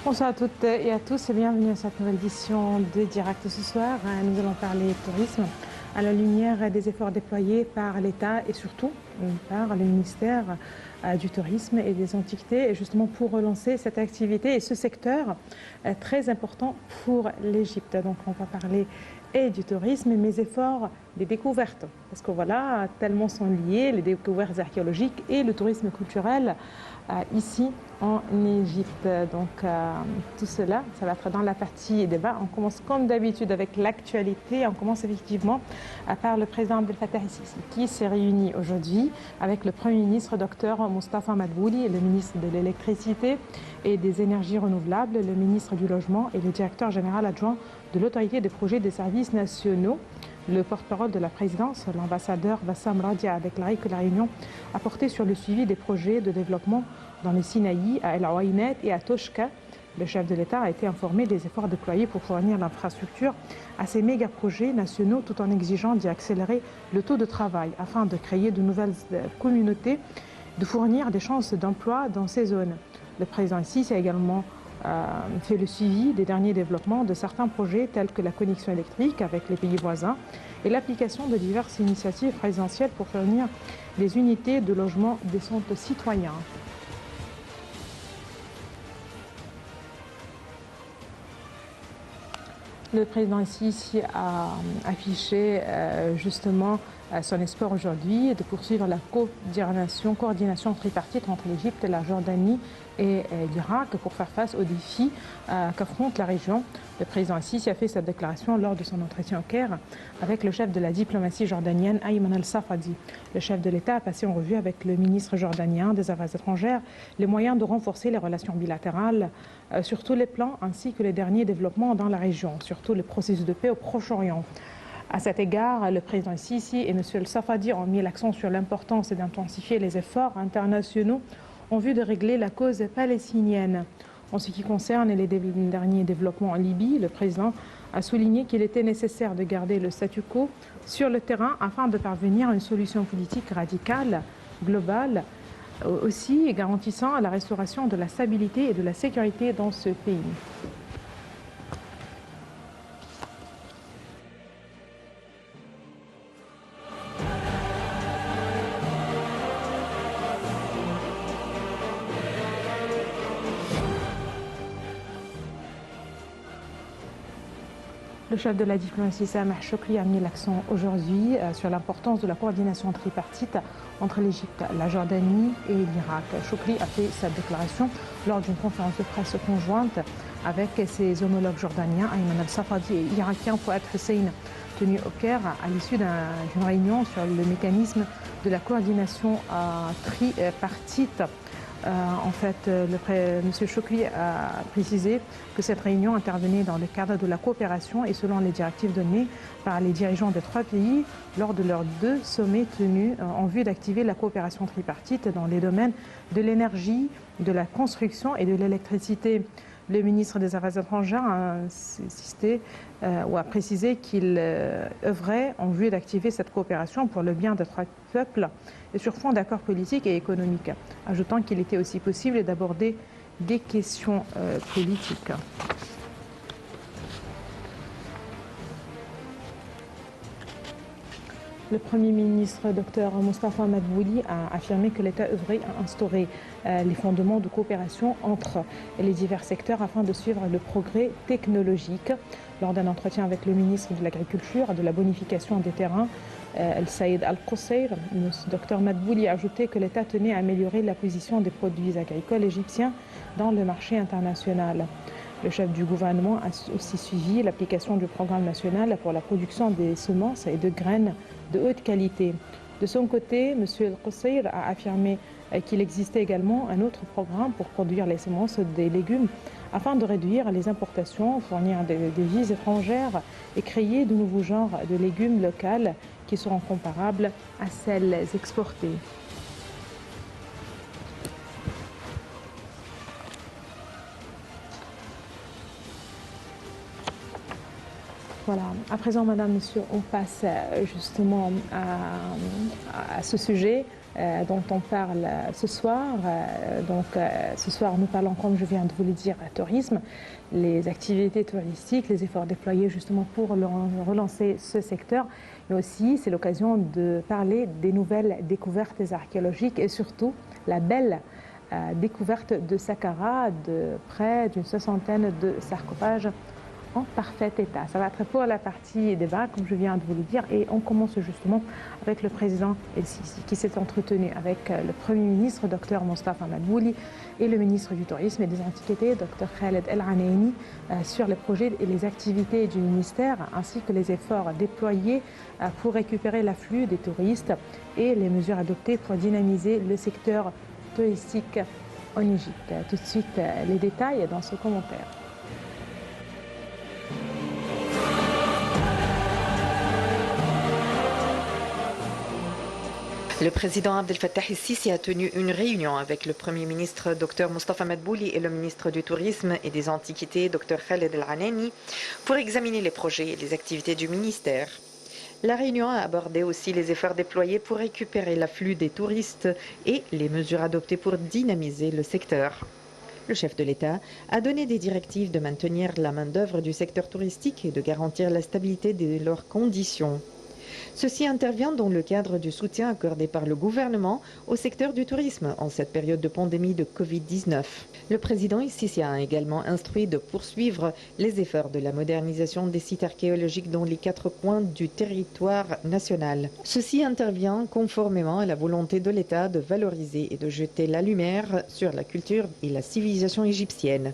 Bonsoir à toutes et à tous et bienvenue à cette nouvelle édition de Direct ce soir. Nous allons parler tourisme à la lumière des efforts déployés par l'État et surtout par le ministère du Tourisme et des Antiquités, et justement pour relancer cette activité et ce secteur très important pour l'Égypte. Donc on va parler et du tourisme, mais efforts des découvertes, parce que voilà, tellement sont liés les découvertes archéologiques et le tourisme culturel ici en Égypte. Donc tout cela, ça va être dans la partie débat. On commence comme d'habitude avec l'actualité. On commence effectivement par le président Abdel Fattah el-Sisi qui s'est réuni aujourd'hui avec le Premier ministre Dr Mostafa Madbouli, le ministre de l'électricité et des énergies renouvelables, le ministre du logement et le directeur général adjoint de l'autorité des projets des services nationaux. Le porte-parole de la présidence, l'ambassadeur Bassam Radia, a déclaré que la réunion a porté sur le suivi des projets de développement dans le Sinaï, à El Ouainet et à Toshka. Le chef de l'État a été informé des efforts déployés pour fournir l'infrastructure à ces méga-projets nationaux tout en exigeant d'y accélérer le taux de travail afin de créer de nouvelles communautés, de fournir des chances d'emploi dans ces zones. Le président Sisi a également fait le suivi des derniers développements de certains projets tels que la connexion électrique avec les pays voisins et l'application de diverses initiatives présidentielles pour fournir des unités de logement décentes aux citoyens. Le président Sisi a affiché justement son espoir aujourd'hui de poursuivre la coordination tripartite entre l'Égypte, la Jordanie et l'Irak pour faire face aux défis qu'affronte la région. Le président Sisi a fait cette déclaration lors de son entretien au Caire avec le chef de la diplomatie jordanienne, Ayman al-Safadi. Le chef de l'État a passé en revue avec le ministre jordanien des Affaires étrangères les moyens de renforcer les relations bilatérales sur tous les plans ainsi que les derniers développements dans la région, surtout le processus de paix au Proche-Orient. À cet égard, le président Sisi et M. al-Safadi ont mis l'accent sur l'importance d'intensifier les efforts internationaux en vue de régler la cause palestinienne. En ce qui concerne les derniers développements en Libye, le président a souligné qu'il était nécessaire de garder le statu quo sur le terrain afin de parvenir à une solution politique radicale, globale, aussi garantissant la restauration de la stabilité et de la sécurité dans ce pays. Le chef de la diplomatie, Sameh Shoukry, a mis l'accent aujourd'hui sur l'importance de la coordination tripartite entre l'Égypte, la Jordanie et l'Irak. Shoukry a fait cette déclaration lors d'une conférence de presse conjointe avec ses homologues jordaniens, Ayman al-Safadi, et irakien Fouad Hussein, tenue au Caire à l'issue d'une réunion sur le mécanisme de la coordination tripartite. M. Shoukry a précisé que cette réunion intervenait dans le cadre de la coopération et selon les directives données par les dirigeants des trois pays lors de leurs deux sommets tenus en vue d'activer la coopération tripartite dans les domaines de l'énergie, de la construction et de l'électricité. Le ministre des Affaires étrangères a précisé qu'il œuvrait en vue d'activer cette coopération pour le bien des trois peuples et sur fond d'accords politiques et économiques, ajoutant qu'il était aussi possible d'aborder des questions politiques. Le Premier ministre Dr Mostafa Madbouli a affirmé que l'État œuvrait à instaurer les fondements de coopération entre les divers secteurs afin de suivre le progrès technologique. Lors d'un entretien avec le ministre de l'Agriculture et de la bonification des terrains, El Saïd Al-Qusayr, le Dr Madbouli a ajouté que l'État tenait à améliorer la position des produits agricoles égyptiens dans le marché international. Le chef du gouvernement a aussi suivi l'application du programme national pour la production des semences et de graines de haute qualité. De son côté, M. Al-Qusayr a affirmé qu'il existait également un autre programme pour produire les semences des légumes afin de réduire les importations, fournir des devises étrangères et créer de nouveaux genres de légumes locaux qui seront comparables à celles exportées. Voilà. À présent, Madame, Monsieur, on passe justement à ce sujet dont on parle ce soir. Ce soir, nous parlons, comme je viens de vous le dire, tourisme, les activités touristiques, les efforts déployés justement pour relancer ce secteur. Mais aussi, c'est l'occasion de parler des nouvelles découvertes archéologiques et surtout la belle découverte de Saqqara, de près d'une 60aine de sarcophages en parfait état. Ça va être pour la partie débat, comme je viens de vous le dire, et on commence justement avec le président El-Sisi, qui s'est entretenu avec le Premier ministre, Dr Mostafa Madbouli, et le ministre du Tourisme et des Antiquités, Dr Khaled El-Anaini, sur les projets et les activités du ministère, ainsi que les efforts déployés pour récupérer l'afflux des touristes et les mesures adoptées pour dynamiser le secteur touristique en Égypte. Tout de suite, les détails dans ce commentaire. Le président Abdel Fattah el-Sisi a tenu une réunion avec le Premier ministre Dr Mostafa Madbouli et le ministre du Tourisme et des Antiquités Dr Khaled El-Anaini pour examiner les projets et les activités du ministère. La réunion a abordé aussi les efforts déployés pour récupérer l'afflux des touristes et les mesures adoptées pour dynamiser le secteur. Le chef de l'État a donné des directives de maintenir la main-d'œuvre du secteur touristique et de garantir la stabilité de leurs conditions. Ceci intervient dans le cadre du soutien accordé par le gouvernement au secteur du tourisme en cette période de pandémie de Covid-19. Le président El-Sisi a également instruit de poursuivre les efforts de la modernisation des sites archéologiques dans les 4 coins du territoire national. Ceci intervient conformément à la volonté de l'État de valoriser et de jeter la lumière sur la culture et la civilisation égyptienne.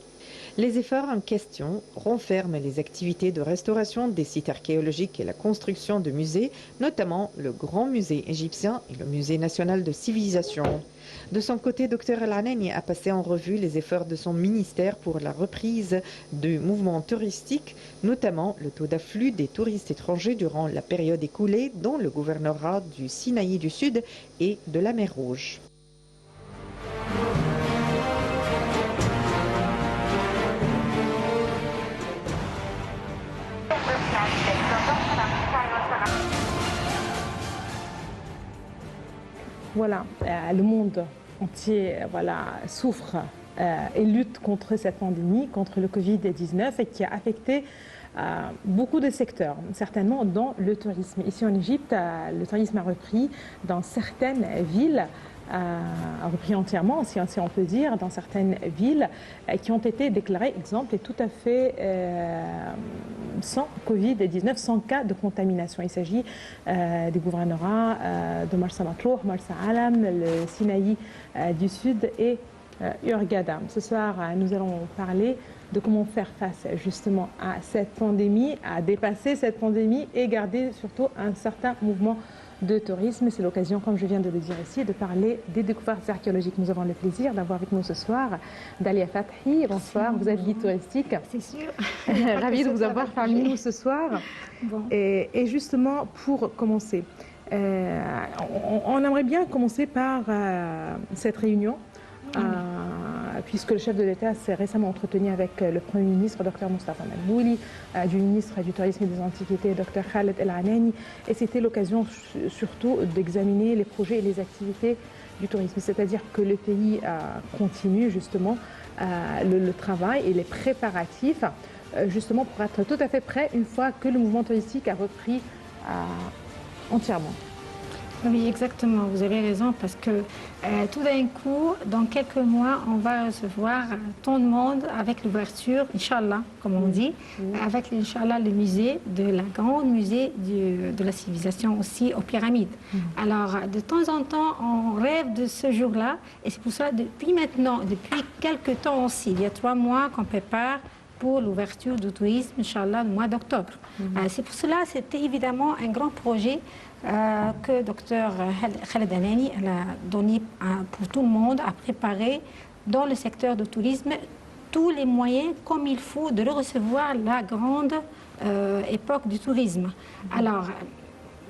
Les efforts en question renferment les activités de restauration des sites archéologiques et la construction de musées, notamment le Grand Musée égyptien et le Musée national de civilisation. De son côté, Dr El-Anaini a passé en revue les efforts de son ministère pour la reprise du mouvement touristique, notamment le taux d'afflux des touristes étrangers durant la période écoulée dans le gouvernorat du Sinaï du Sud et de la mer Rouge. Voilà, le monde entier souffre et lutte contre cette pandémie, contre le Covid-19 et qui a affecté beaucoup de secteurs, certainement dans le tourisme. Ici en Égypte, le tourisme a repris dans certaines villes, a repris entièrement, si on peut dire, dans certaines villes qui ont été déclarées, exemple, et tout à fait sans Covid-19, sans cas de contamination. Il s'agit des gouvernorats de Marsa Matlouh, Marsa Alam, le Sinaï du Sud et Hurghada. Ce soir, nous allons parler de comment faire face justement à cette pandémie, à dépasser cette pandémie et garder surtout un certain mouvement de tourisme. C'est l'occasion, comme je viens de le dire ici, de parler des découvertes archéologiques. Nous avons le plaisir d'avoir avec nous ce soir Dalia Fathi. Bonsoir, vous êtes guide touristique. C'est sûr. Ravie de vous avoir parmi nous ce soir. Bon. Et justement, pour commencer, on aimerait bien commencer par cette réunion. Puisque le chef de l'État s'est récemment entretenu avec le Premier ministre, Dr Mostafa Madbouli, du ministre du Tourisme et des Antiquités, Dr Khaled El-Anaini, et c'était l'occasion surtout d'examiner les projets et les activités du tourisme. C'est-à-dire que le pays continue justement le travail et les préparatifs justement pour être tout à fait prêt une fois que le mouvement touristique a repris entièrement. Oui, exactement, vous avez raison, parce que tout d'un coup, dans quelques mois, on va recevoir tant de monde avec l'ouverture, Inch'Allah, comme on dit, avec, Inch'Allah, le musée, la grande musée de la civilisation aussi aux pyramides. Alors, de temps en temps, on rêve de ce jour-là, et c'est pour ça, depuis maintenant, depuis quelques temps aussi, il y a 3 mois qu'on prépare pour l'ouverture du tourisme, Inch'Allah, le mois d'octobre. C'est pour cela, c'était évidemment un grand projet que Dr Khaled El-Anaini a donné pour tout le monde, à préparer dans le secteur du tourisme tous les moyens comme il faut de recevoir la grande époque du tourisme. Alors,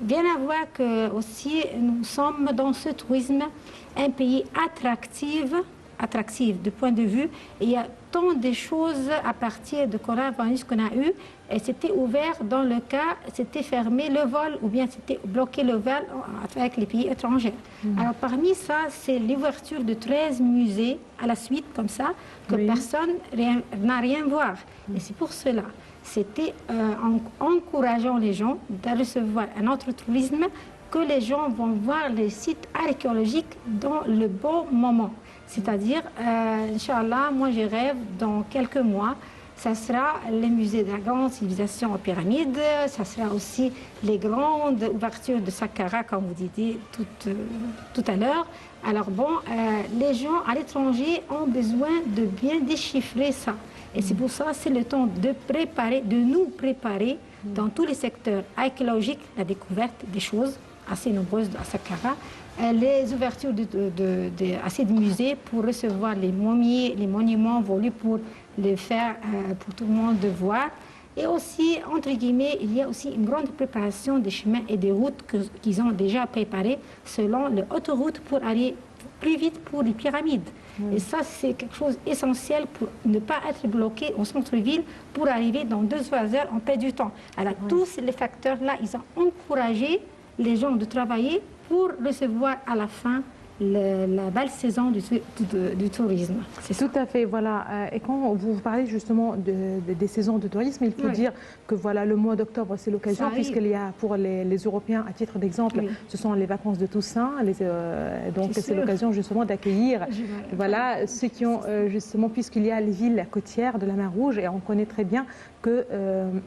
bien à voir que aussi nous sommes dans ce tourisme un pays attractif attractive de point de vue. Et il y a tant de choses à partir de coronavirus qu'on a eu. Et c'était ouvert dans le cas, c'était fermé le vol ou bien c'était bloqué le vol avec les pays étrangers. Alors parmi ça, c'est l'ouverture de 13 musées à la suite, comme ça, que personne n'a rien voir. Et c'est pour cela. C'était en encourageant les gens de recevoir un autre tourisme que les gens vont voir les sites archéologiques dans le bon moment. C'est-à-dire, Inch'Allah, moi je rêve dans quelques mois, ça sera les musées de la grande civilisation aux pyramides, ça sera aussi les grandes ouvertures de Saqqara, comme vous disiez tout à l'heure. Alors bon, les gens à l'étranger ont besoin de bien déchiffrer ça. Et c'est pour ça, c'est le temps de nous préparer dans tous les secteurs archéologiques, la découverte des choses assez nombreuses à Saqqara, les ouvertures assez de musées pour recevoir les momies, les monuments voulus pour les faire pour tout le monde de voir. Et aussi, entre guillemets, il y a aussi une grande préparation des chemins et des routes qu'ils ont déjà préparées selon l'autoroute pour aller plus vite pour les pyramides. Et ça, c'est quelque chose d'essentiel pour ne pas être bloqué au centre-ville pour arriver dans 2-3 heures, on perd du temps. Alors, tous les facteurs-là, ils ont encouragé les gens de travailler pour recevoir à la fin la belle saison du tourisme. C'est tout à fait, voilà. Et quand vous parlez justement des saisons de tourisme, il faut dire que voilà, le mois d'octobre, c'est l'occasion, puisqu'il y a pour les Européens, à titre d'exemple, ce sont les vacances de Toussaint, donc c'est l'occasion justement d'accueillir voilà, ceux qui ont justement, puisqu'il y a les villes côtières de la mer Rouge, et on connaît très bien que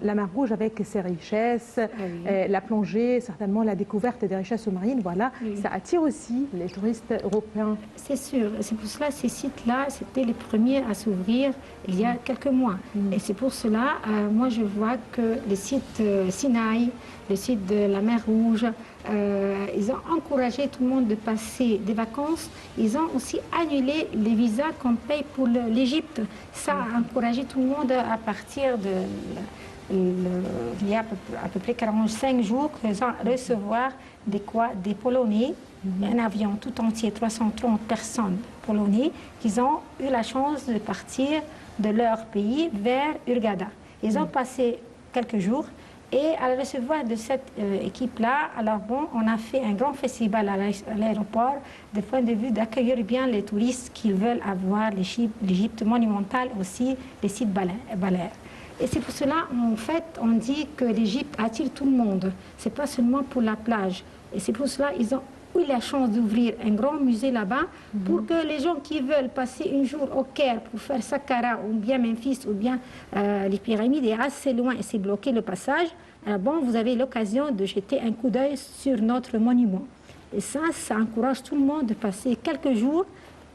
la mer Rouge, avec ses richesses, la plongée, certainement la découverte des richesses sous-marines, voilà, ça attire aussi les touristes européens. C'est sûr, c'est pour cela ces sites-là, c'était les premiers à s'ouvrir il y a quelques mois. Et c'est pour cela, moi je vois que les sites Sinaï, les sites de la mer Rouge, ils ont encouragé tout le monde de passer des vacances. Ils ont aussi annulé les visas qu'on paye pour l'Égypte. Ça a encouragé tout le monde à partir il y a à peu près 45 jours qu'ils ont recevoir des Polonais, un avion tout entier, 330 personnes polonais, qui ont eu la chance de partir de leur pays vers Hurghada. Ils ont passé quelques jours et à recevoir de cette équipe-là, alors bon, on a fait un grand festival à l'aéroport, du point de vue d'accueillir bien les touristes qui veulent avoir l'Égypte monumentale, aussi les sites balnéaires. Et c'est pour cela, en fait, on dit que l'Égypte attire tout le monde. Ce n'est pas seulement pour la plage. Et c'est pour cela qu'ils ont eu la chance d'ouvrir un grand musée là-bas pour que les gens qui veulent passer un jour au Caire pour faire Saqqara ou bien Memphis ou bien les pyramides est assez loin et c'est bloqué le passage. Alors bon, vous avez l'occasion de jeter un coup d'œil sur notre monument. Et ça encourage tout le monde de passer quelques jours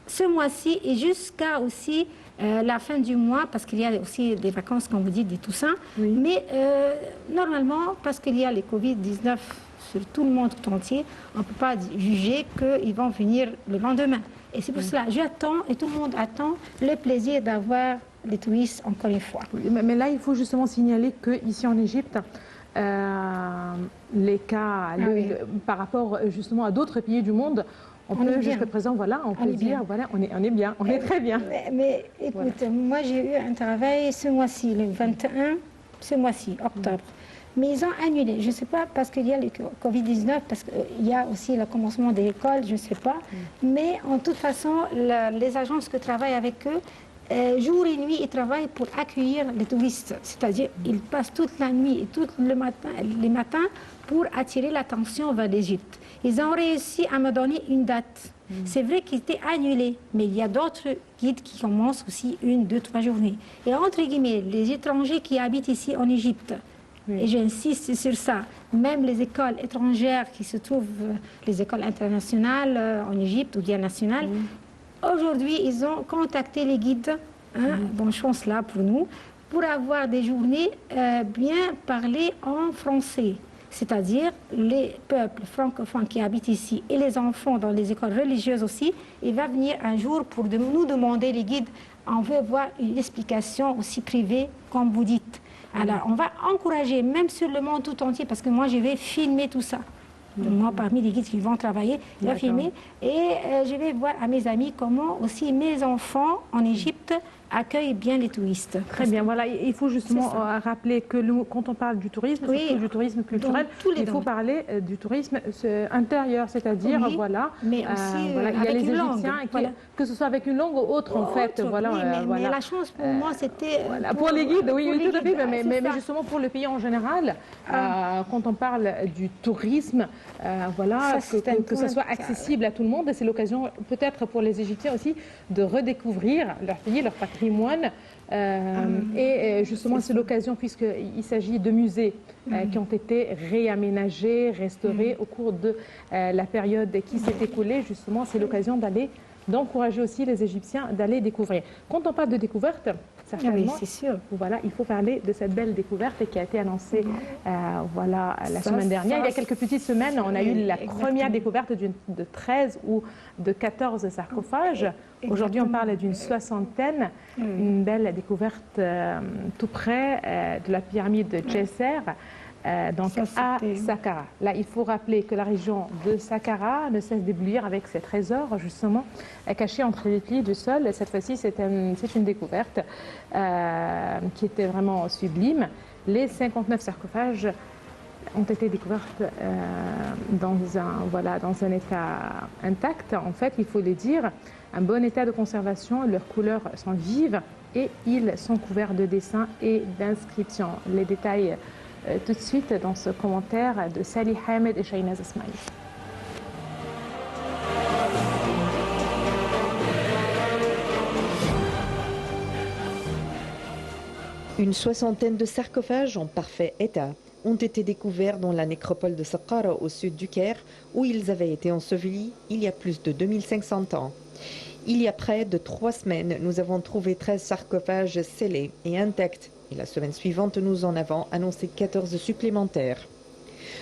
ce mois-ci et jusqu'à aussi la fin du mois, parce qu'il y a aussi des vacances, comme vous dites, des Toussaint. Mais normalement, parce qu'il y a les Covid-19 sur tout le monde tout entier, on ne peut pas juger qu'ils vont venir le lendemain. Et c'est pour cela, j'attends, et tout le monde attend, le plaisir d'avoir les touristes encore une fois. Mais là, il faut justement signaler qu'ici en Égypte, les cas, par rapport justement à d'autres pays du monde, on peut jusqu'à présent, voilà, on peut dire, voilà, on est bien, on est très bien. Mais écoute, moi j'ai eu un travail ce mois-ci, le 21, ce mois-ci, octobre. Mais ils ont annulé, je ne sais pas, parce qu'il y a le Covid-19, parce qu'il y a aussi le commencement des écoles, je ne sais pas. Mais en toute façon, les agences que travaillent avec eux, jour et nuit, ils travaillent pour accueillir les touristes. C'est-à-dire, ils passent toute la nuit et tout les matins pour attirer l'attention vers l'Égypte. Ils ont réussi à me donner une date. C'est vrai qu'il était annulé, mais il y a d'autres guides qui commencent aussi 1, 2, 3 journées. Et entre guillemets, les étrangers qui habitent ici en Égypte, et j'insiste sur ça, même les écoles étrangères qui se trouvent, les écoles internationales en Égypte ou bien nationales, aujourd'hui, ils ont contacté les guides, bonne chance là pour nous, pour avoir des journées bien parlées en français. C'est-à-dire les peuples francophones qui habitent ici et les enfants dans les écoles religieuses aussi, il va venir un jour pour nous demander, les guides, on veut voir une explication aussi privée, comme vous dites. Alors, on va encourager, même sur le monde tout entier, parce que moi, je vais filmer tout ça. moi parmi les guides qui vont travailler, il va filmer et je vais voir à mes amis comment aussi mes enfants en Égypte accueillent bien les touristes. Très bien, voilà, il faut justement rappeler que quand on parle du tourisme, surtout du tourisme culturel, il faut parler du tourisme intérieur, c'est-à-dire, voilà, mais aussi voilà, il y a les Égyptiens, que ce soit avec une langue ou autre, en fait. Voilà, mais la chance pour moi, c'était... pour les guides, oui, tout à fait, mais justement pour le pays en général, quand on parle du tourisme, voilà, que ce soit accessible à tout le monde, c'est l'occasion peut-être pour les Égyptiens aussi de redécouvrir leur pays, leur patrimoine. Et justement, c'est l'occasion, puisqu'il s'agit de musées qui ont été réaménagés, restaurés au cours de la période qui s'est écoulée. Justement, c'est l'occasion d'encourager aussi les Égyptiens d'aller découvrir. Quand on parle de découverte, certainement, c'est sûr. Voilà, il faut parler de cette belle découverte qui a été annoncée voilà, la semaine dernière. Il y a quelques petites semaines, on a eu la première découverte de 13 ou de 14 sarcophages. Aujourd'hui, on parle d'une soixantaine. Une belle découverte tout près de la pyramide de Djesser. Donc à Saqqara. Là, il faut rappeler que la région de Saqqara ne cesse d'éblouir avec ses trésors, justement, cachés entre les plis du sol. Cette fois-ci, c'est une découverte qui était vraiment sublime. Les 59 sarcophages ont été découverts dans un état intact. En fait, il faut le dire, un bon état de conservation. Leurs couleurs sont vives et ils sont couverts de dessins et d'inscriptions. Les détails tout de suite dans ce commentaire de Sally Hamed et Shainaz Ismail. Une soixantaine de sarcophages en parfait état ont été découverts dans la nécropole de Saqqara au sud du Caire, où ils avaient été ensevelis il y a plus de 2500 ans. Il y a près de 3 semaines, nous avons trouvé 13 sarcophages scellés et intacts. Et la semaine suivante, nous en avons annoncé 14 supplémentaires.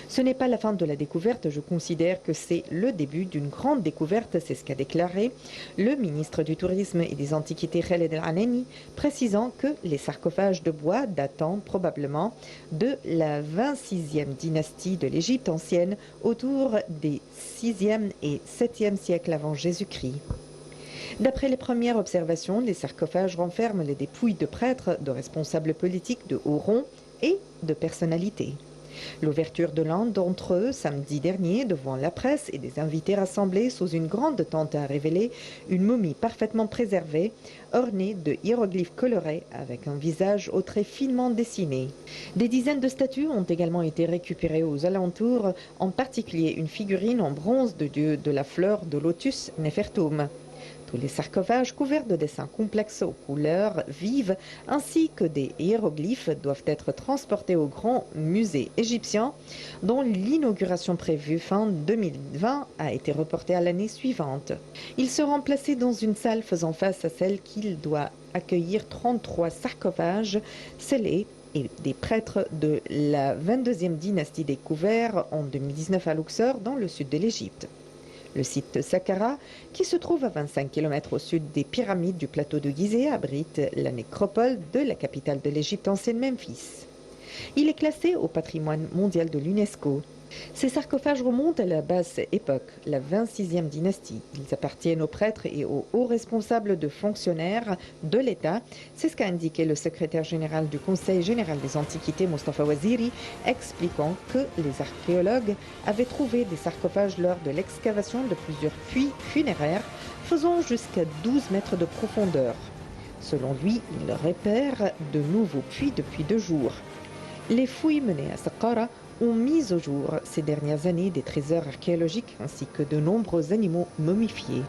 Ce n'est pas la fin de la découverte, je considère que c'est le début d'une grande découverte, c'est ce qu'a déclaré le ministre du Tourisme et des Antiquités Khaled El-Aneni, précisant que les sarcophages de bois datant probablement de la 26e dynastie de l'Égypte ancienne, autour des 6e et 7e siècles avant Jésus-Christ. D'après les premières observations, les sarcophages renferment les dépouilles de prêtres, de responsables politiques, de hauts rangs et de personnalités. L'ouverture de l'un d'entre eux, samedi dernier, devant la presse et des invités rassemblés sous une grande tente, a révélé une momie parfaitement préservée, ornée de hiéroglyphes colorés avec un visage aux traits finement dessinés. Des dizaines de statues ont également été récupérées aux alentours, en particulier une figurine en bronze de dieu de la fleur de lotus Nefertum. Tous les sarcophages couverts de dessins complexes aux couleurs vives ainsi que des hiéroglyphes doivent être transportés au grand musée égyptien dont l'inauguration prévue fin 2020 a été reportée à l'année suivante. Ils seront placés dans une salle faisant face à celle qui doit accueillir 33 sarcophages scellés et des prêtres de la 22e dynastie découverts en 2019 à Luxor dans le sud de l'Égypte. Le site de Saqqara, qui se trouve à 25 km au sud des pyramides du plateau de Gizeh, abrite la nécropole de la capitale de l'Égypte ancienne Memphis. Il est classé au patrimoine mondial de l'UNESCO. Ces sarcophages remontent à la basse époque, la 26e dynastie. Ils appartiennent aux prêtres et aux hauts responsables de fonctionnaires de l'État. C'est ce qu'a indiqué le secrétaire général du Conseil général des Antiquités, Mustafa Waziri, expliquant que les archéologues avaient trouvé des sarcophages lors de l'excavation de plusieurs puits funéraires, faisant jusqu'à 12 mètres de profondeur. Selon lui, il repère de nouveaux puits depuis 2 jours. Les fouilles menées à Saqqara ont mis au jour ces dernières années des trésors archéologiques ainsi que de nombreux animaux momifiés.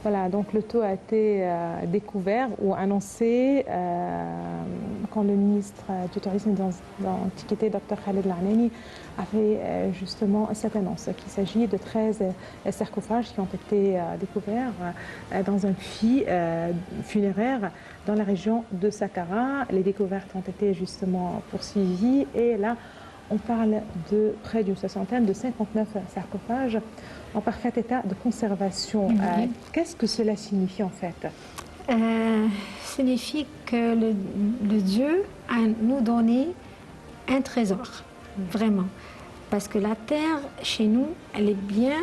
Voilà, donc le tout a été découvert ou annoncé quand le ministre du Tourisme et de l'Antiquité, Dr Khaled El-Aneni, a fait justement cette annonce, qu'il s'agit de 13 sarcophages qui ont été découverts dans un puits funéraire dans la région de Saqqara. Les découvertes ont été justement poursuivies et là, On parle de près d'une soixantaine, de 59 sarcophages en parfait état de conservation. Qu'est-ce que cela signifie en fait? Signifie que le Dieu a nous donné un trésor, vraiment. Parce que la terre, chez nous, elle est bien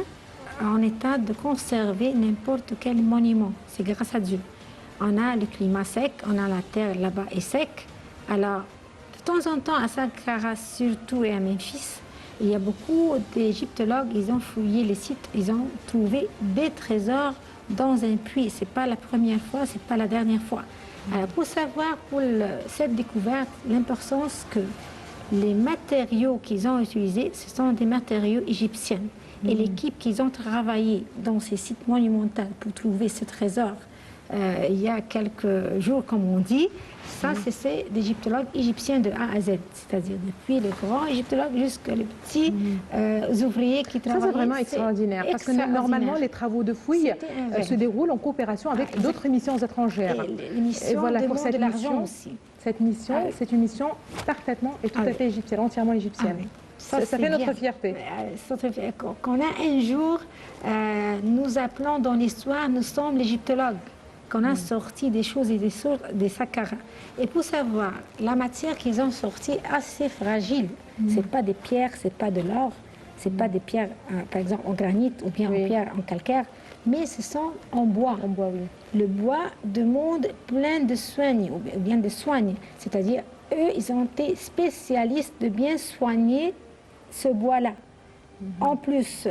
en état de conserver n'importe quel monument. C'est grâce à Dieu. On a le climat sec, on a la terre là-bas est sec. Alors, de temps en temps, à Saqqara surtout et à Memphis, il y a beaucoup d'égyptologues, ils ont fouillé les sites, ils ont trouvé des trésors dans un puits. Ce n'est pas la première fois, ce n'est pas la dernière fois. Alors, pour savoir, pour cette découverte, l'importance que les matériaux qu'ils ont utilisés, ce sont des matériaux égyptiens. Et l'équipe qu'ils ont travaillé dans ces sites monumentaux pour trouver ce trésor, il y a quelques jours, comme on dit, ça, c'est des égyptologues égyptiens de A à Z, c'est-à-dire depuis les grands égyptologues jusqu'aux petits ouvriers qui travaillent. Ça, c'est vraiment extraordinaire, parce que normalement, les travaux de fouilles se déroulent en coopération avec d'autres missions étrangères. Et voilà, pour cette mission aussi. Cette mission, c'est une mission parfaitement et tout à fait égyptienne, entièrement égyptienne. Ça fait notre fierté. Qu'on a un jour, nous appelons dans l'histoire, nous sommes l'égyptologue, qu'on a sorti des choses et des Saqqara. Et pour savoir, la matière qu'ils ont sortie assez fragile, c'est pas des pierres, c'est pas de l'or, c'est pas des pierres, par exemple en granit ou bien en pierre en calcaire, mais ce sont en bois. En bois, oui. Le bois demande plein de soins, ou bien de soins, c'est-à-dire eux, ils ont été spécialistes de bien soigner ce bois-là. En plus,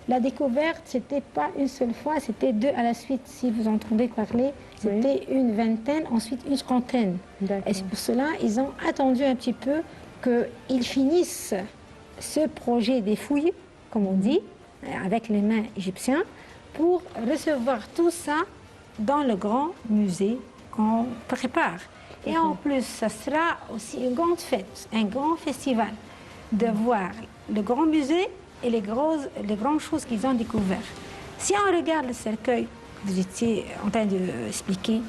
la découverte, c'était pas une seule fois, c'était 2 à la suite. Si vous entendez parler, c'était une vingtaine, ensuite une trentaine. Et c'est pour cela ils ont attendu un petit peu qu'ils finissent ce projet des fouilles, comme on dit, avec les mains égyptiens, pour recevoir tout ça dans le grand musée qu'on prépare. Et en plus, ça sera aussi une grande fête, un grand festival, de voir le grand musée et les grandes choses qu'ils ont découvertes. Si on regarde le cercueil, vous étiez en train d'expliquer,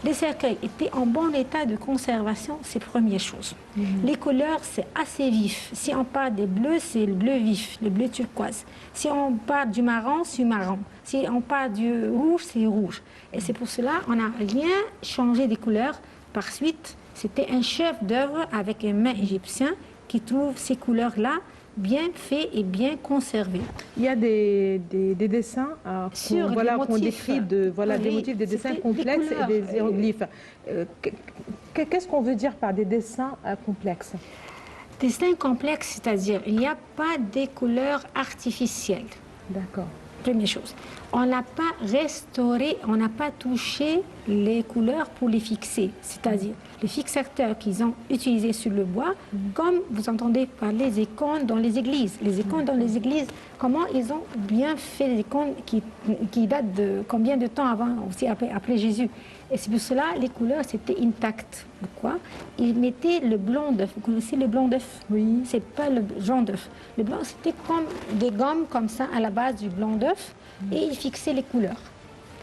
les cercueils étaient en bon état de conservation, c'est la première chose. Les couleurs, c'est assez vif. Si on parle des bleus, c'est le bleu vif, le bleu turquoise. Si on parle du marron, c'est marron. Si on parle du rouge, c'est rouge. Et c'est pour cela qu'on n'a rien changé des couleurs. Par suite, c'était un chef d'œuvre avec un main égyptien qui trouve ces couleurs-là bien faits et bien conservés. Il y a des dessins qu'on décrit, des motifs, des dessins complexes et des hiéroglyphes. Qu'est-ce qu'on veut dire par des dessins complexes? Dessins complexes, c'est-à-dire il n'y a pas des couleurs artificielles. D'accord. Première chose. On n'a pas restauré, on n'a pas touché les couleurs pour les fixer. C'est-à-dire les fixateurs qu'ils ont utilisés sur le bois, comme vous entendez parler des icônes dans les églises. Les icônes dans les églises, comment ils ont bien fait les icônes qui datent de combien de temps avant, aussi après Jésus. Et c'est pour cela les couleurs c'était intactes. Pourquoi? Ils mettaient le blanc d'œuf. Vous connaissez le blanc d'œuf? Oui. C'est pas le jaune d'œuf. Le blanc c'était comme des gommes comme ça à la base du blanc d'œuf et ils fixaient les couleurs.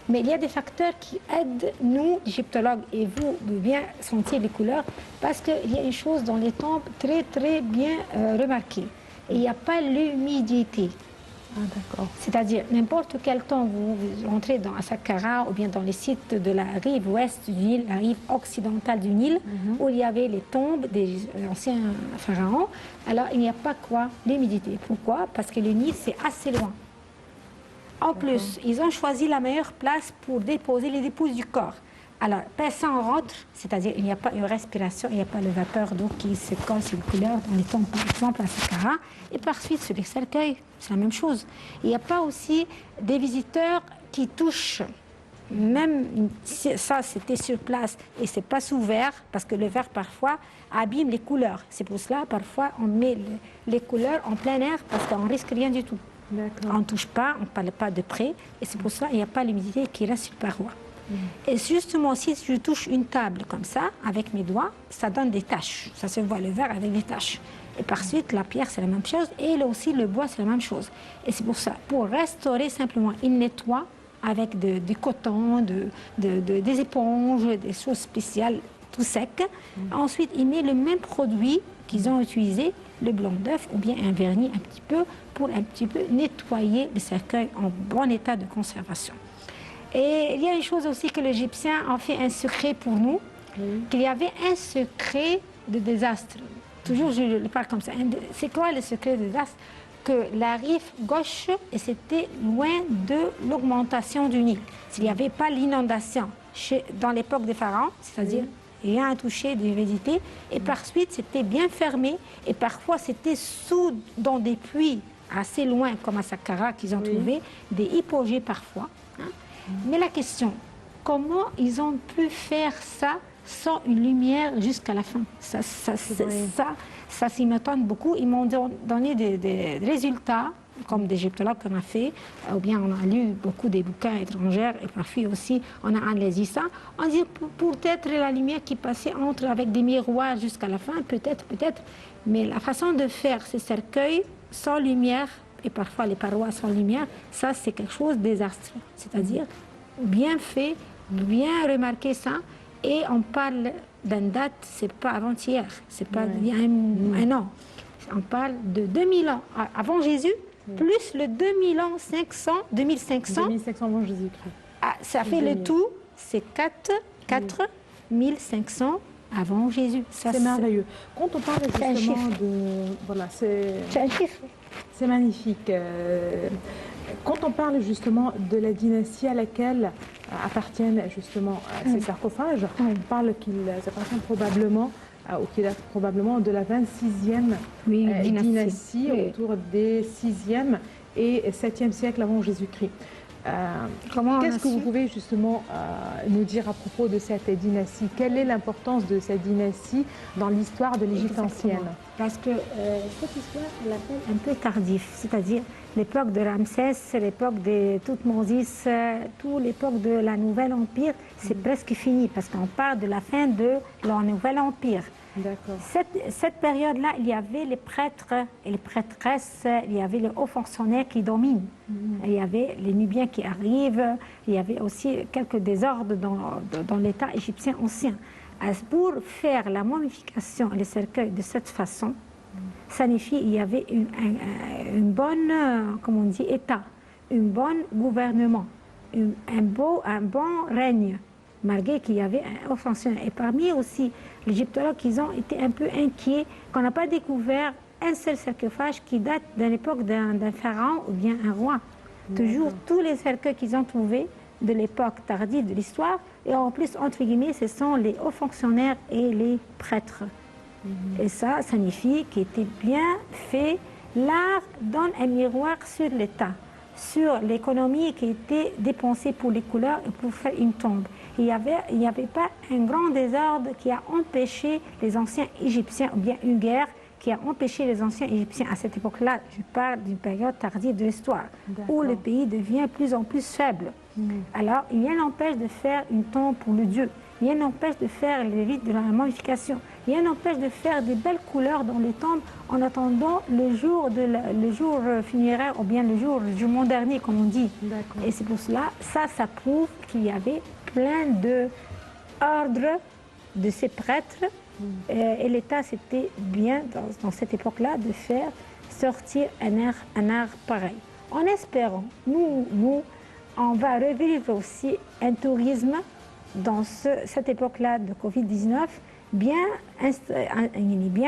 Mais il y a des facteurs qui aident nous, égyptologues, et vous, de bien sentir les couleurs, parce qu'il y a une chose dans les tombes très très bien remarquée. Il n'y a pas l'humidité. Ah, d'accord. C'est-à-dire, n'importe quel temps vous entrez à Saqqara ou bien dans les sites de la rive ouest du Nil, la rive occidentale du Nil, où il y avait les tombes des anciens pharaons, alors il n'y a pas quoi? L'humidité. Pourquoi? Parce que le Nil, c'est assez loin. En plus, ils ont choisi la meilleure place pour déposer les dépouilles du corps. Alors, personne rentre, c'est-à-dire il n'y a pas une respiration, il n'y a pas de vapeur d'eau qui se colle sur les couleurs dans les tombes, par exemple, à Saqqara. Et par suite, sur les cercueils, c'est la même chose. Il n'y a pas aussi des visiteurs qui touchent. Même si ça, c'était sur place et c'est pas sous verre, parce que le verre, parfois, abîme les couleurs. C'est pour cela, parfois, on met les couleurs en plein air parce qu'on ne risque rien du tout. On ne touche pas, on ne parle pas de près, et c'est pour cela qu'il n'y a pas l'humidité qui reste sur la paroi. Et justement, si je touche une table comme ça, avec mes doigts, ça donne des taches. Ça se voit, le verre avec des taches. Et par suite, la pierre, c'est la même chose, et là aussi, le bois, c'est la même chose. Et c'est pour ça, pour restaurer simplement, il nettoie avec du coton, des éponges, des choses spéciales, tout sec. Ensuite, il met le même produit qu'ils ont utilisé le blanc d'œuf ou bien un vernis un petit peu pour un petit peu nettoyer le cercueil en bon état de conservation. Et il y a une chose aussi que l'Égyptien en fait un secret pour nous, qu'il y avait un secret de désastre. Toujours je le parle comme ça. C'est quoi le secret de désastre? Que la rive gauche, et c'était loin de l'augmentation du Nil. S'il n'y avait pas l'inondation dans l'époque des pharaons, c'est-à-dire rien à toucher d'humidité, et par suite c'était bien fermé, et parfois c'était dans des puits assez loin, comme à Saqqara qu'ils ont trouvé, des hypogées parfois. Hein. Mais la question, comment ils ont pu faire ça sans une lumière jusqu'à la fin? Ça s'y m'étonne beaucoup. Ils m'ont donné des résultats, comme des égyptologues qu'on a fait, ou bien on a lu beaucoup des bouquins étrangers, et parfois aussi on a analysé ça. On dit peut-être la lumière qui passait avec des miroirs jusqu'à la fin, peut-être, mais la façon de faire ces cercueils sans lumière, et parfois les parois sans lumière, ça c'est quelque chose de désastreux. C'est-à-dire bien fait, bien remarqué ça, et on parle d'une date, c'est pas avant-hier, c'est pas il y a un an. On parle de 2000 ans avant Jésus, plus le 2500 avant Jésus-Christ. Ah, ça fait le tout, c'est 4500 avant Jésus. C'est merveilleux. Quand on parle justement de... Voilà, c'est un chiffre. C'est magnifique. Quand on parle justement de la dynastie à laquelle appartiennent justement ces sarcophages, on parle qu'ils appartiennent probablement ou qu'il a probablement de la 26e dynastie, autour des 6e et 7e siècle avant Jésus-Christ. Qu'est-ce que vous pouvez justement nous dire à propos de cette dynastie? Quelle est l'importance de cette dynastie dans l'histoire de l'Égypte ancienne? Parce que cette histoire, on l'appelle un peu tardif, c'est-à-dire l'époque de Ramsès, l'époque de Toutmosis, toute l'époque de la Nouvelle Empire, c'est presque fini parce qu'on parle de la fin de leur Nouvel Empire. Cette période-là, il y avait les prêtres et les prêtresses, il y avait les hauts fonctionnaires qui dominent. Il y avait les Nubiens qui arrivent, il y avait aussi quelques désordres dans l'État égyptien ancien. Pour faire la momification et les cercueils de cette façon, ça signifie qu'il y avait une bonne, comment on dit, État, un bon gouvernement, un bon règne, malgré qu'il y avait un haut fonctionnaire. Et parmi aussi les égyptologues, ils ont été un peu inquiets qu'on n'a pas découvert un seul sarcophage qui date de l'époque d'un pharaon ou bien un roi. Toujours tous les cercueils qu'ils ont trouvés de l'époque tardive de l'histoire, et en plus, entre guillemets, ce sont les hauts fonctionnaires et les prêtres. Et ça signifie qu'il était bien fait. L'art donne un miroir sur l'État, sur l'économie qui était dépensée pour les couleurs et pour faire une tombe. Il n'y avait pas un grand désordre qui a empêché les anciens Égyptiens, ou bien une guerre qui a empêché les anciens Égyptiens. À cette époque-là, je parle d'une période tardive de l'histoire, où le pays devient de plus en plus faible. Alors, rien n'empêche de faire une tombe pour le Dieu. Rien n'empêche de faire les rites de la momification. Rien n'empêche de faire des belles couleurs dans les tombes en attendant le jour funéraire ou bien le jour du jugement dernier, comme on dit. Et c'est pour cela, ça prouve qu'il y avait plein d'ordres de ces prêtres. Et l'État, c'était bien, dans cette époque-là, de faire sortir un art pareil. En espérant, nous, on va revivre aussi un tourisme dans cette époque-là de Covid-19, bien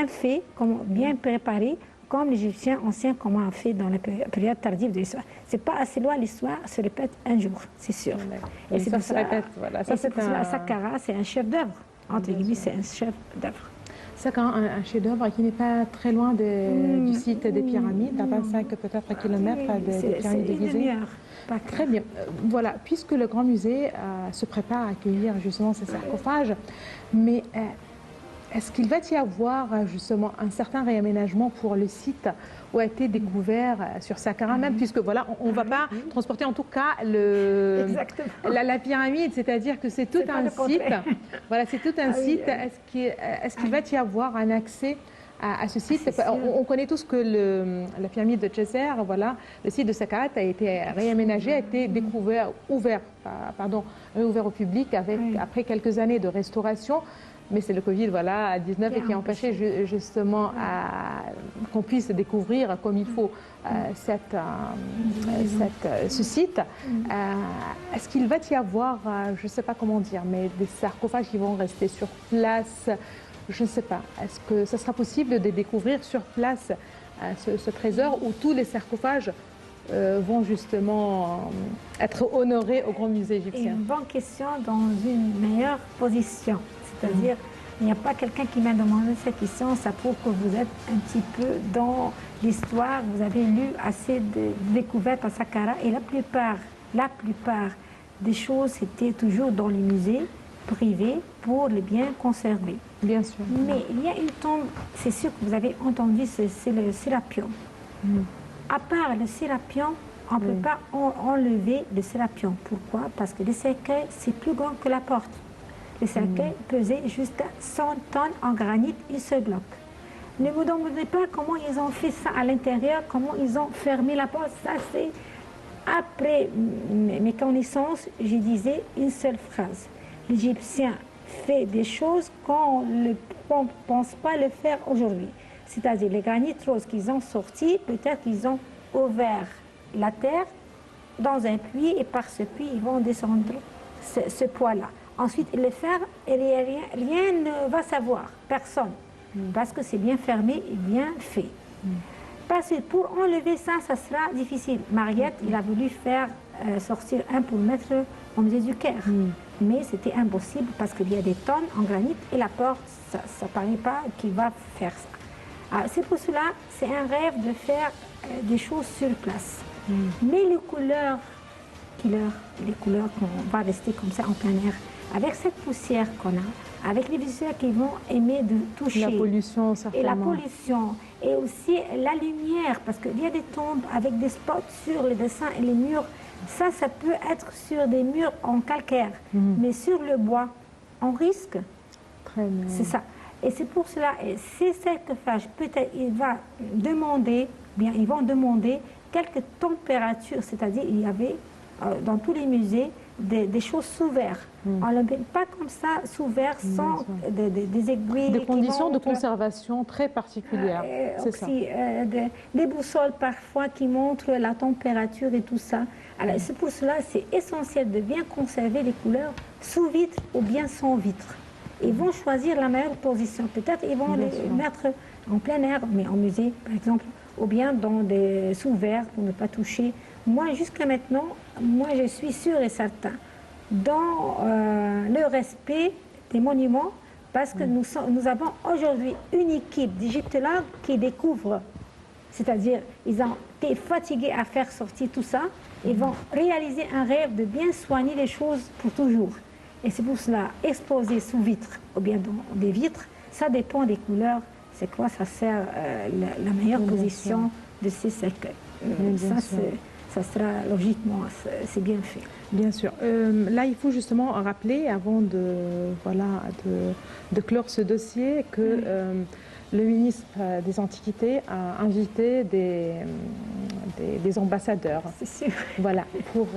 fait, bien préparé, comme les Égyptiens anciens comment on fait dans la période tardive de l'histoire. C'est pas assez loin, l'histoire se répète un jour, c'est sûr. Et c'est ça se répète, voilà. Ça, c'est Saqqara, c'est un chef-d'œuvre. Entre guillemets, c'est un chef-d'œuvre. Saqqara, un chef-d'œuvre qui n'est pas très loin du site des pyramides, à 25 peut-être kilomètres des pyramides de Gizeh. Très bien. Voilà, puisque le Grand Musée se prépare à accueillir justement ces sarcophages, mais est-ce qu'il va y avoir justement un certain réaménagement pour le site où a été découvert sur Saqqara même, puisque voilà, on ne va pas transporter en tout cas la pyramide, c'est-à-dire que c'est tout un site. Voilà, c'est tout un site. Est-ce qu'il va y avoir un accès à ce site? On connaît tous que la pyramide de Djeser, voilà, le site de Saqqara a été réaménagé, a été ouvert au public après quelques années de restauration. mais c'est le Covid, voilà, 19 et qui a empêché justement qu'on puisse découvrir comme il faut ce site. Est-ce qu'il va y avoir, je ne sais pas comment dire, mais des sarcophages qui vont rester sur place? Je ne sais pas. Est-ce que ce sera possible de découvrir sur place ce trésor où tous les sarcophages vont justement être honorés au Grand Musée égyptien? Une bonne question dans une meilleure position. C'est-à-dire, il n'y a pas quelqu'un qui m'a demandé cette question. Ça prouve que vous êtes un petit peu dans l'histoire. Vous avez lu assez de découvertes à Saqqara. Et la plupart des choses, c'était toujours dans les musées privés pour les bien conserver. Bien sûr. Mais il y a une tombe, c'est sûr que vous avez entendu, c'est le Sérapion. À part le Sérapion, on ne peut pas enlever le Sérapion. Pourquoi? Parce que le cercueil, c'est plus grand que la porte. Le cercueil pesait jusqu'à 100 tonnes en granit, un seul bloc. Ne vous demandez pas comment ils ont fait ça à l'intérieur, comment ils ont fermé la porte. Ça, c'est après mes connaissances, je disais une seule phrase. L'Égyptien fait des choses qu'on ne pense pas le faire aujourd'hui. C'est-à-dire les granits roses qu'ils ont sortis, peut-être qu'ils ont ouvert la terre dans un puits et par ce puits, ils vont descendre ce poids-là. Ensuite, ils le ferment et rien ne va savoir, personne, parce que c'est bien fermé et bien fait. Parce que pour enlever ça, ça sera difficile. Mariette, il a voulu faire sortir un pour le mettre au musée du Caire. Mais c'était impossible parce qu'il y a des tonnes en granit et la porte, ça ne paraît pas qu'il va faire ça. C'est pour cela, c'est un rêve de faire des choses sur place. Mais les couleurs qu'on va rester comme ça en plein air, avec cette poussière qu'on a, avec les visiteurs qui vont aimer de toucher. La pollution, certainement. Et la pollution. Et aussi la lumière, parce qu'il y a des tombes avec des spots sur les dessins et les murs. Ça peut être sur des murs en calcaire. Mais sur le bois, on risque. Très bien. C'est ça. Et c'est pour cela, ces sarcophages, peut-être ils vont demander quelques températures, c'est-à-dire il y avait dans tous les musées des choses sous verre. On ne le met pas comme ça sous verre sans des aiguilles. Des conditions de conservation très particulières. C'est ça. Des boussoles parfois qui montrent la température et tout ça. Alors c'est pour cela c'est essentiel de bien conserver les couleurs sous vitre ou bien sans vitre. Ils vont choisir la meilleure position. Peut-être ils vont les mettre en plein air, mais en musée par exemple, ou bien dans des sous verre pour ne pas toucher. Moi, jusqu'à maintenant, je suis sûre et certain dans le respect des monuments, parce que nous avons aujourd'hui une équipe d'égyptologues qui découvre, c'est-à-dire ils ont été fatigués à faire sortir tout ça, ils vont réaliser un rêve de bien soigner les choses pour toujours. Et c'est pour cela, exposer sous vitre ou bien dans des vitres, ça dépend des couleurs, c'est quoi ça sert la meilleure position de ces cercueils. Ça sera logiquement, c'est bien fait. Bien sûr. Là, il faut justement rappeler, avant de clore ce dossier, que le ministre des Antiquités a invité des ambassadeurs. C'est sûr. Voilà, pour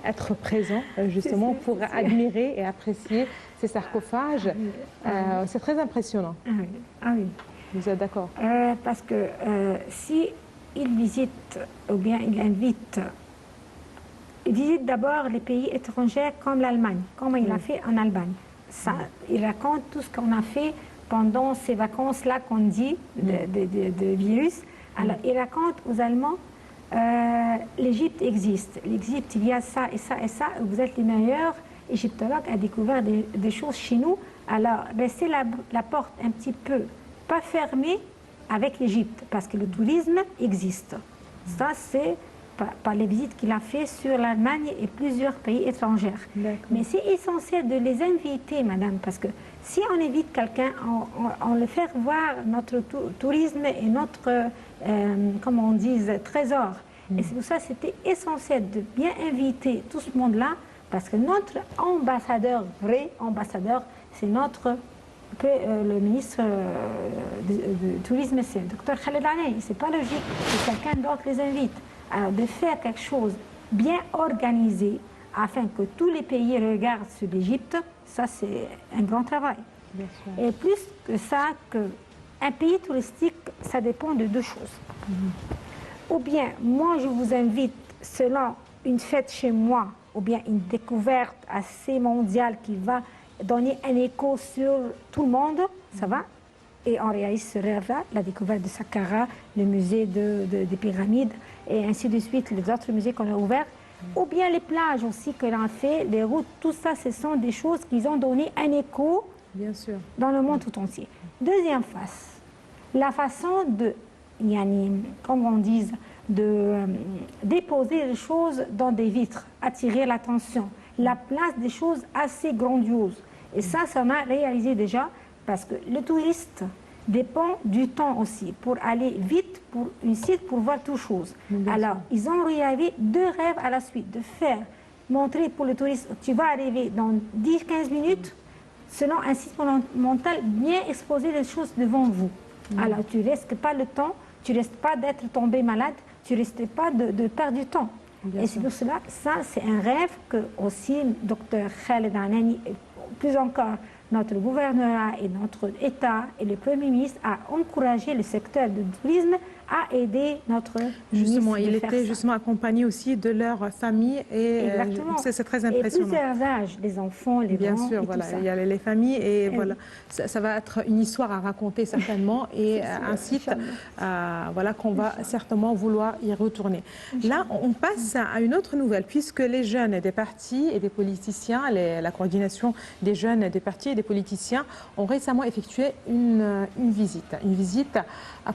être présents, justement, pour admirer et apprécier ces sarcophages. C'est très impressionnant. Ah oui. Vous êtes d'accord? Parce que si il visite, ou bien il invite, il visite d'abord les pays étrangers comme l'Allemagne, comme il a fait en Allemagne. Ça, il raconte tout ce qu'on a fait pendant ces vacances-là qu'on dit de virus. Alors, il raconte aux Allemands, l'Égypte existe. L'Égypte, il y a ça et ça et ça. Vous êtes les meilleurs égyptologues à découvrir des choses chez nous. Alors, laissez la porte un petit peu, pas fermée, avec l'Égypte, parce que le tourisme existe. Ça, c'est par les visites qu'il a fait sur l'Allemagne et plusieurs pays étrangers. Mais c'est essentiel de les inviter, madame, parce que si on invite quelqu'un, on le fait voir notre tourisme et notre, comment on dit, trésor. Et c'est pour ça que c'était essentiel de bien inviter tout ce monde-là, parce que notre ambassadeur, vrai ambassadeur, c'est notre le ministre du tourisme, c'est le docteur Khaled Al-Anani. C'est pas logique que quelqu'un d'autre les invite. Alors, de faire quelque chose bien organisé afin que tous les pays regardent sur l'Égypte, ça c'est un grand travail. Bien sûr. Et plus que ça, un pays touristique, ça dépend de deux choses. Ou bien, moi, je vous invite, selon une fête chez moi, ou bien une découverte assez mondiale qui va donner un écho sur tout le monde, ça va? Et on réalise ce rêve-là, la découverte de Saqqara, le musée des pyramides, et ainsi de suite, les autres musées qu'on a ouverts. Ou bien les plages aussi que l'on a fait, les routes, tout ça, ce sont des choses qui ont donné un écho Bien sûr. dans le monde tout entier. Deuxième face, la façon de, comme on dit, de déposer les choses dans des vitres, attirer l'attention, la place des choses assez grandioses. Et ça m'a réalisé déjà parce que le touriste dépend du temps aussi pour aller vite pour une site pour voir toute chose. Alors, ils ont réalisé deux rêves à la suite, de faire, montrer pour le touriste, tu vas arriver dans 10-15 minutes, selon un site monumental, bien exposer les choses devant vous. Alors, tu ne risques pas le temps, tu ne risques pas d'être tombé malade, tu ne risques pas de perdre du temps. Bien et sûr. c'est pour cela, ça, c'est un rêve que aussi Dr Khaled Anani, et plus encore notre gouvernement et notre État et le Premier ministre a encouragé le secteur du tourisme à aider notre Justement, ministre il de faire était ça. justement accompagné aussi de leur famille et Exactement. c'est très Et impressionnant. plusieurs âges, les enfants, les Bien grands sûr, et voilà, tout ça. il y a les familles et oui. voilà, ça va être une histoire à raconter certainement et un site voilà, qu'on va certainement vouloir y retourner. Là, on passe à une autre nouvelle puisque les jeunes des partis et des politiciens, la coordination des jeunes des partis et des politiciens ont récemment effectué une visite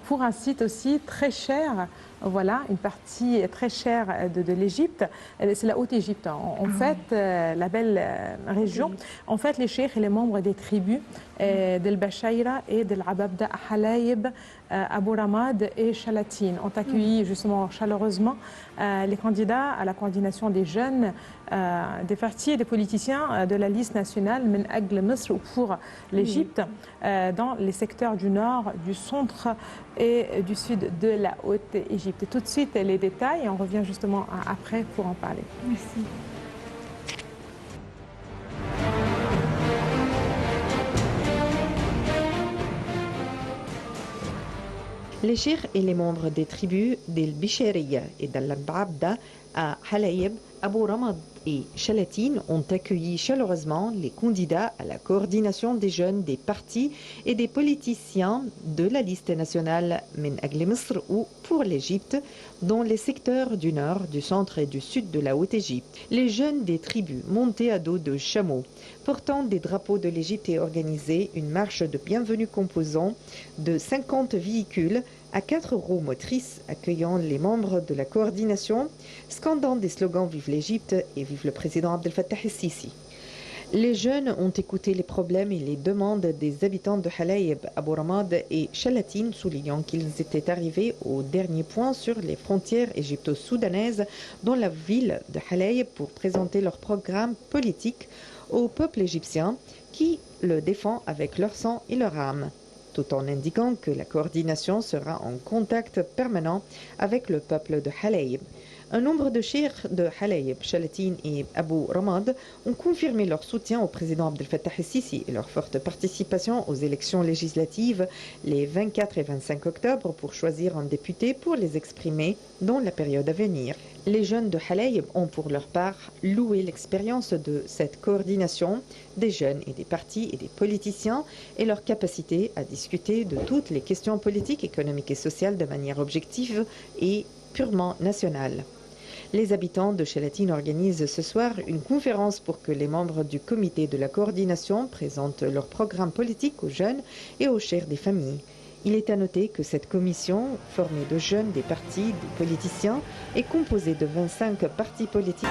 pour un site aussi très cher. Voilà, une partie très chère de l'Égypte, c'est la Haute-Égypte. En fait, la belle région. En fait, les cheikhs et les membres des tribus d'El Bachaïra et d'El Ababda, Halayib, Abu Ramad et Chalatine ont accueilli justement chaleureusement les candidats à la coordination des jeunes, des partis et des politiciens de la liste nationale Men Agl Misr pour l'Égypte dans les secteurs du nord, du centre et du sud de la Haute-Égypte. Et tout de suite, les détails, et on revient justement après pour en parler. Merci. Les cheikhs et les membres des tribus d'El Bichériya et d'Al Abda à Halayib, Abu Ramad et Chalatine ont accueilli chaleureusement les candidats à la coordination des jeunes des partis et des politiciens de la liste nationale Men Agli Misr ou pour l'Égypte dans les secteurs du nord, du centre et du sud de la Haute-Égypte. Les jeunes des tribus montés à dos de chameaux, portant des drapeaux de l'Égypte et organisé une marche de bienvenue composant de 50 véhicules à 4 roues motrices accueillant les membres de la coordination, scandant des slogans Vive l'Égypte et Vive le président Abdel Fattah el-Sisi. Les jeunes ont écouté les problèmes et les demandes des habitants de Halayib, Abu Ramad et Chalatine, soulignant qu'ils étaient arrivés au dernier point sur les frontières égypto-soudanaises dans la ville de Halayib pour présenter leur programme politique au peuple égyptien qui le défend avec leur sang et leur âme, tout en indiquant que la coordination sera en contact permanent avec le peuple de Halayib. Un nombre de cheikhs de Halayib, Chalatine et Abu Ramad ont confirmé leur soutien au président Abdel Fattah el-Sisi et leur forte participation aux élections législatives les 24 et 25 octobre pour choisir un député pour les exprimer dans la période à venir. Les jeunes de Halayib ont pour leur part loué l'expérience de cette coordination des jeunes et des partis et des politiciens et leur capacité à discuter de toutes les questions politiques, économiques et sociales de manière objective et purement nationale. Les habitants de Chalatine organisent ce soir une conférence pour que les membres du comité de la coordination présentent leur programme politique aux jeunes et aux chefs des familles. Il est à noter que cette commission, formée de jeunes, des partis, des politiciens, est composée de 25 partis politiques.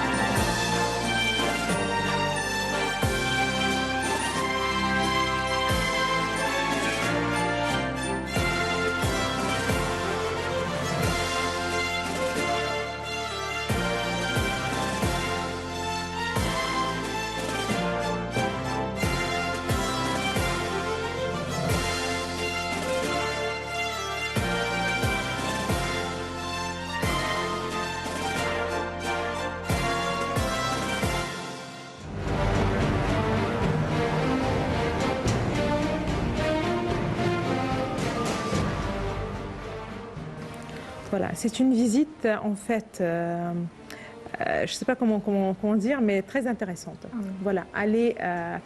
Voilà, c'est une visite en fait, je ne sais pas comment dire, mais très intéressante. Ah oui. Voilà, aller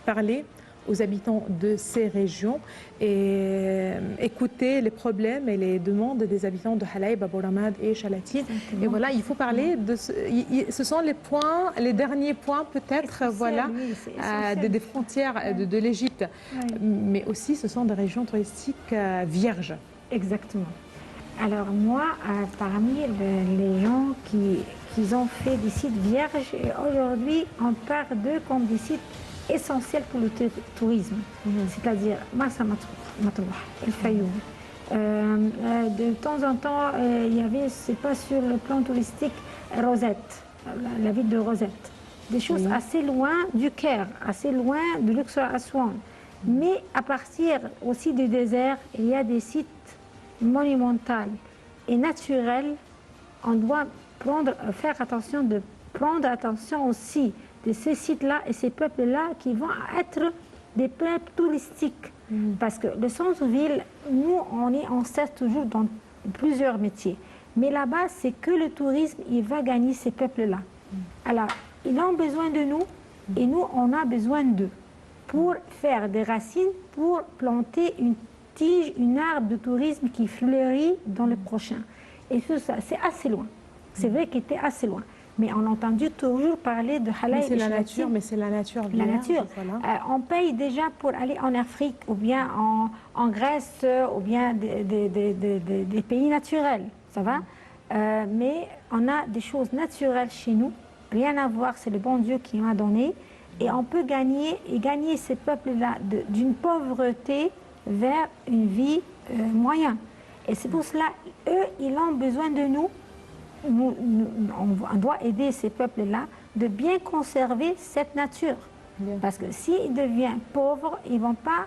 parler aux habitants de ces régions et écouter les problèmes et les demandes des habitants de Halaïb, Abou Ramad et Chalatine. Exactement. Et voilà, il faut parler de ce sont les points, les derniers points peut-être, voilà, Oui, c'est essentiel. des frontières de l'Égypte, Oui. mais aussi ce sont des régions touristiques vierges. Exactement. Alors moi, parmi les gens qui ont fait des sites vierges, aujourd'hui on parle d'eux comme des sites essentiels pour le tourisme, c'est-à-dire Marsa Matrouh, El Fayoum. De temps en temps, il y avait, c'est pas sur le plan touristique, Rosette, la ville de Rosette. Des choses assez loin du Caire, assez loin de Luxor Aswan. Mais à partir aussi du désert, il y a des sites monumentaux et naturels. On doit faire attention de prendre attention aussi de ces sites-là et ces peuples-là qui vont être des peuples touristiques. Parce que le centre-ville, nous, on sert toujours dans plusieurs métiers. Mais là-bas, c'est que le tourisme, il va gagner ces peuples-là. Alors, ils ont besoin de nous et nous, on a besoin d'eux pour faire des racines, pour planter une tige, une arbre de tourisme qui fleurit dans le prochain. Et tout ça, c'est assez loin. C'est vrai qu'il était assez loin. Mais on a entendu toujours parler de Halaïb. C'est la nature, mais c'est la nature. La vierge, nature. voilà. On paye déjà pour aller en Afrique, ou bien en Grèce, ou bien des pays naturels. Ça va mais on a des choses naturelles chez nous. Rien à voir, c'est le bon Dieu qui m'a donné. Et on peut gagner ces peuples-là d'une pauvreté vers une vie moyenne. Et c'est pour cela, eux, ils ont besoin de nous. On doit aider ces peuples-là de bien conserver cette nature. Parce que s'ils deviennent pauvres, ils ne vont pas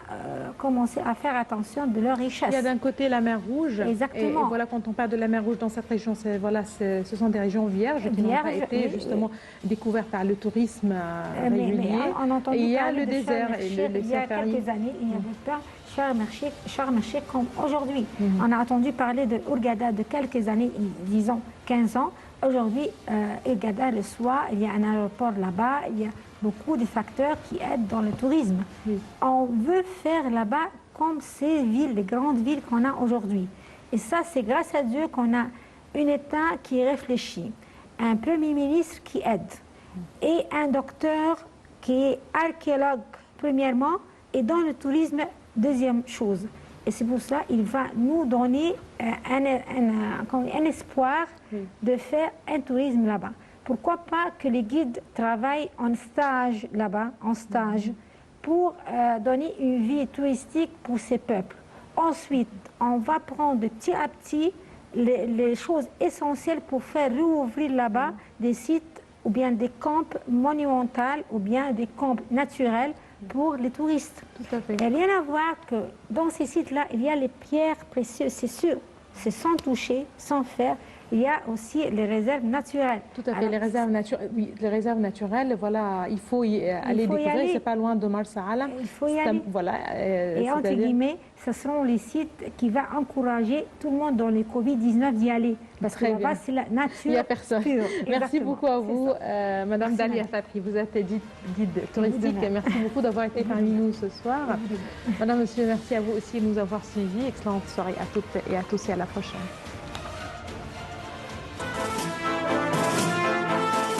commencer à faire attention de leur richesse. Il y a d'un côté la mer Rouge. Exactement. Et voilà, quand on parle de la mer Rouge dans cette région, ce sont des régions vierges qui n'ont pas été justement découvertes par le tourisme régulier. Mais on entend et il y a parler le de désert et il y a quelques années, il n'y avait pas Sharm el-Sheikh comme aujourd'hui. On a entendu parler de Hurghada de quelques années, disons 15 ans. Aujourd'hui, Hurghada reçoit, il y a un aéroport là-bas, il y a beaucoup de facteurs qui aident dans le tourisme. On veut faire là-bas comme ces villes, les grandes villes qu'on a aujourd'hui. Et ça, c'est grâce à Dieu qu'on a un État qui réfléchit, un Premier ministre qui aide, et un docteur qui est archéologue, premièrement, et dans le tourisme, deuxième chose. Et c'est pour cela qu'il va nous donner un espoir de faire un tourisme là-bas. Pourquoi pas que les guides travaillent en stage là-bas, pour donner une vie touristique pour ces peuples. Ensuite, on va prendre petit à petit les choses essentielles pour faire rouvrir là-bas des sites ou bien des camps monumentaux ou bien des camps naturels pour les touristes. Tout à fait. Il n'y a rien à voir que dans ces sites-là, il y a les pierres précieuses, c'est sûr, c'est sans toucher, sans faire. Il y a aussi les réserves naturelles. Tout à fait, les réserves naturelles, voilà, il faut aller découvrir, c'est pas loin de Marsa Alam. Il faut y aller. Voilà, et entre guillemets, ce seront les sites qui vont encourager tout le monde dans le Covid-19 d'y aller. Parce que là-bas, c'est la nature. Il n'y a personne. Pure. Merci beaucoup à vous, Madame Dalia Fatri. Vous êtes guide touristique. Merci beaucoup d'avoir été parmi nous ce soir. Madame, Monsieur, merci à vous aussi de nous avoir suivis. Excellente soirée à toutes et à tous et à la prochaine.